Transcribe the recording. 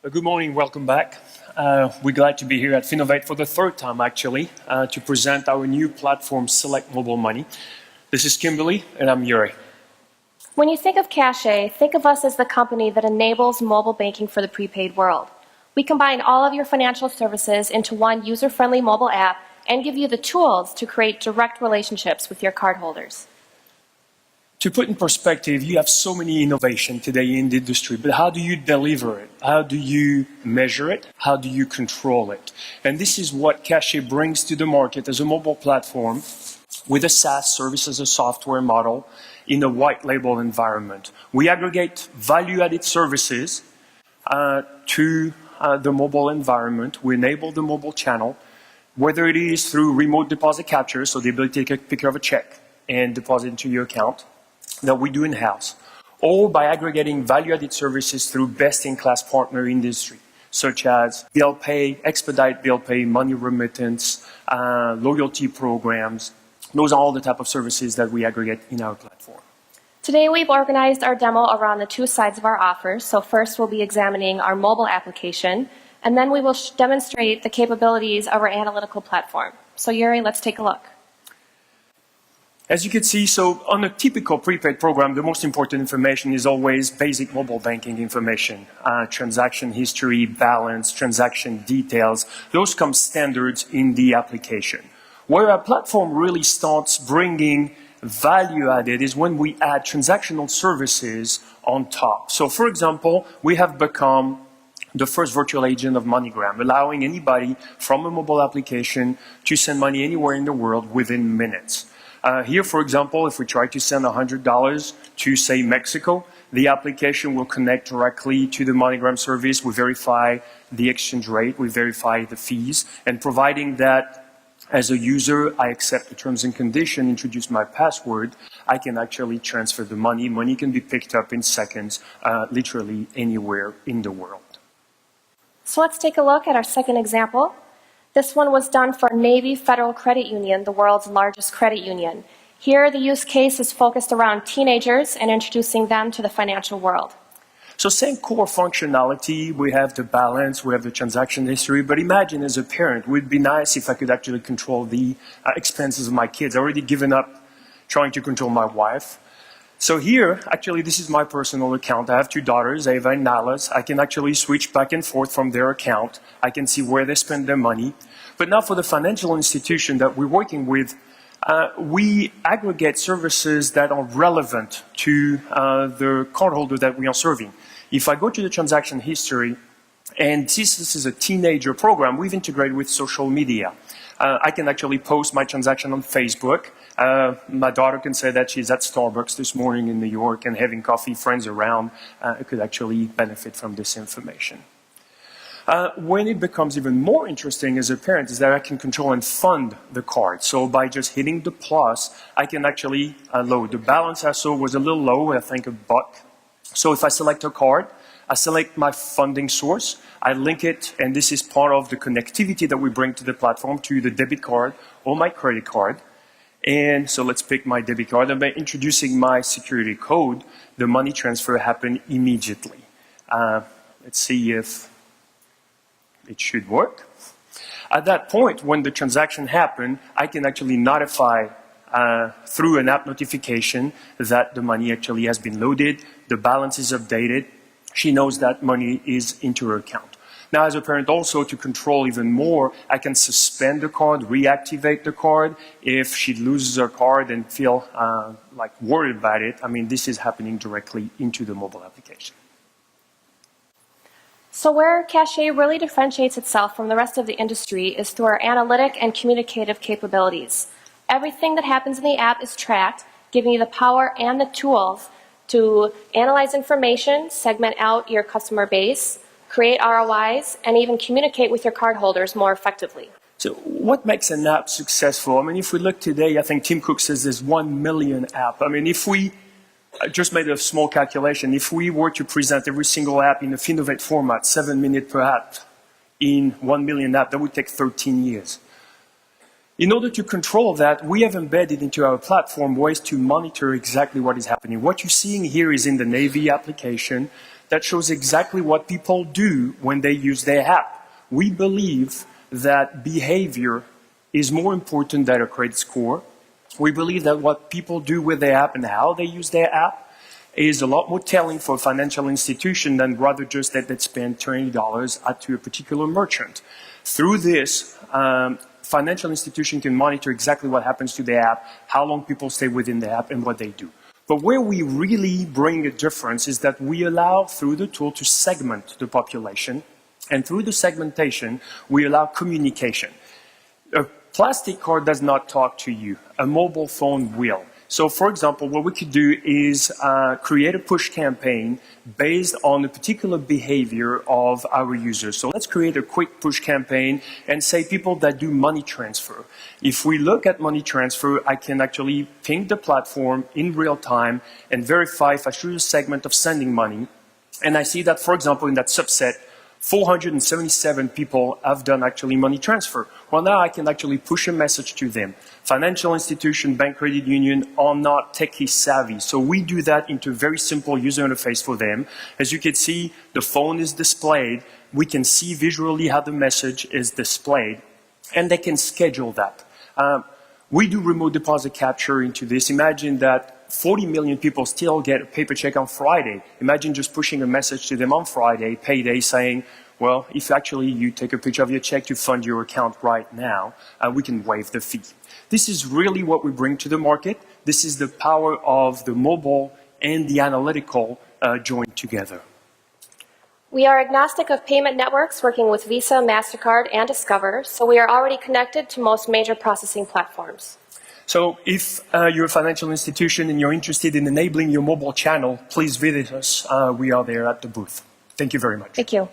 Good morning, welcome back. We're glad to be here at Finovate for the third time, actually, to present our new platform, Select Mobile Money. This is Kimberly, and I'm Yuri. When you think of Cachet, think of us as the company that enables mobile banking for the prepaid world. We combine all of your financial services into one user-friendly mobile app and give you the tools to create direct relationships with your cardholders. To put in perspective, you have so many innovations today in the industry, but how do you deliver it? How do you measure it? How do you control it? And this is what Cachet brings to the market as a mobile platform with a SaaS, service as a software model, in a white label environment. We aggregate value-added services to the mobile environment. We enable the mobile channel, whether it is through remote deposit capture, so the ability to take a picture of a check and deposit into your account, that we do in-house, or by aggregating value-added services through best-in-class partner industry, such as bill pay, expedite bill pay, money remittance, loyalty programs. Those are all the type of services that we aggregate in our platform. Today we've organized our demo around the two sides of our offers. So first we'll be examining our mobile application, and then we will demonstrate the capabilities of our analytical platform. So Yuri, let's take a look. As you can see, so on a typical prepaid program, the most important information is always basic mobile banking information. Transaction history, balance, transaction details. Those come standards in the application. Where our platform really starts bringing value added is when we add transactional services on top. So for example, we have become the first virtual agent of MoneyGram, allowing anybody from a mobile application to send money anywhere in the world within minutes. Here, for example, if we try to send $100 to, say, Mexico, the application will connect directly to the MoneyGram service. We verify the exchange rate, we verify the fees, and providing that as a user, I accept the terms and conditions, introduce my password, I can actually transfer the money. Money can be picked up in seconds, literally anywhere in the world. So let's take a look at our second example. This one was done for Navy Federal Credit Union, the world's largest credit union. Here, the use case is focused around teenagers and introducing them to the financial world. So same core functionality, we have the balance, we have the transaction history, but imagine as a parent, it would be nice if I could actually control the expenses of my kids. I've already given up trying to control my wife. So here, actually, this is my personal account. I have two daughters, Ava and Nalas. I can actually switch back and forth from their account. I can see where they spend their money. But now for the financial institution that we're working with, we aggregate services that are relevant to the cardholder that we are serving. If I go to the transaction history, and since this is a teenager program, we've integrated with social media. I can actually post my transaction on Facebook. My daughter can say that she's at Starbucks this morning in New York and having coffee, friends around, could actually benefit from this information. When it becomes even more interesting as a parent is that I can control and fund the card. So by just hitting the plus, I can actually load. The balance I saw was a little low, I think $1. So if I select a card, I select my funding source, I link it, and this is part of the connectivity that we bring to the platform to the debit card or my credit card. And so let's pick my debit card. And by introducing my security code, the money transfer happened immediately. Let's see if it should work. At that point, when the transaction happened, I can actually notify through an app notification that the money actually has been loaded, the balance is updated. She knows that money is into her account. Now, as a parent also, to control even more, I can suspend the card, reactivate the card. If she loses her card and feel like worried about it, I mean, this is happening directly into the mobile application. So where Cachet really differentiates itself from the rest of the industry is through our analytic and communicative capabilities. Everything that happens in the app is tracked, giving you the power and the tools to analyze information, segment out your customer base, create ROIs, and even communicate with your cardholders more effectively. So what makes an app successful? I mean, if we look today, I think Tim Cook says there's 1 million apps. I mean, if we just made a small calculation, if we were to present every single app in a Finovate format, 7 minutes per app, in 1 million apps, that would take 13 years. In order to control that, we have embedded into our platform ways to monitor exactly what is happening. What you're seeing here is in the Navy application. that shows exactly what people do when they use their app. We believe that behavior is more important than a credit score. We believe that what people do with their app and how they use their app is a lot more telling for a financial institution than rather just that they spend $20 to a particular merchant. Through this, financial institution can monitor exactly what happens to the app, how long people stay within the app, and what they do. But where we really bring a difference is that we allow, through the tool, to segment the population, and through the segmentation, we allow communication. A plastic card does not talk to you. A mobile phone will. So, for example, what we could do is create a push campaign based on the particular behavior of our users. So let's create a quick push campaign and say people that do money transfer. If we look at money transfer, I can actually ping the platform in real time and verify if I choose a segment of sending money. And I see that, for example, in that subset, 477 people have done actually money transfer. Well, now I can actually push a message to them. Financial institution, bank, credit union are not techie savvy. So we do that into a very simple user interface for them. As you can see, the phone is displayed. We can see visually how the message is displayed, and they can schedule that. We do remote deposit capture into this. Imagine that 40 million people still get a paper check on Friday. Imagine just pushing a message to them on Friday, payday, saying, well, if actually you take a picture of your check to fund your account right now, we can waive the fee. This is really what we bring to the market. This is the power of the mobile and the analytical joined together. We are agnostic of payment networks working with Visa, MasterCard, and Discover, so we are already connected to most major processing platforms. So if you're a financial institution and you're interested in enabling your mobile channel, please visit us. We are there at the booth. Thank you very much. Thank you.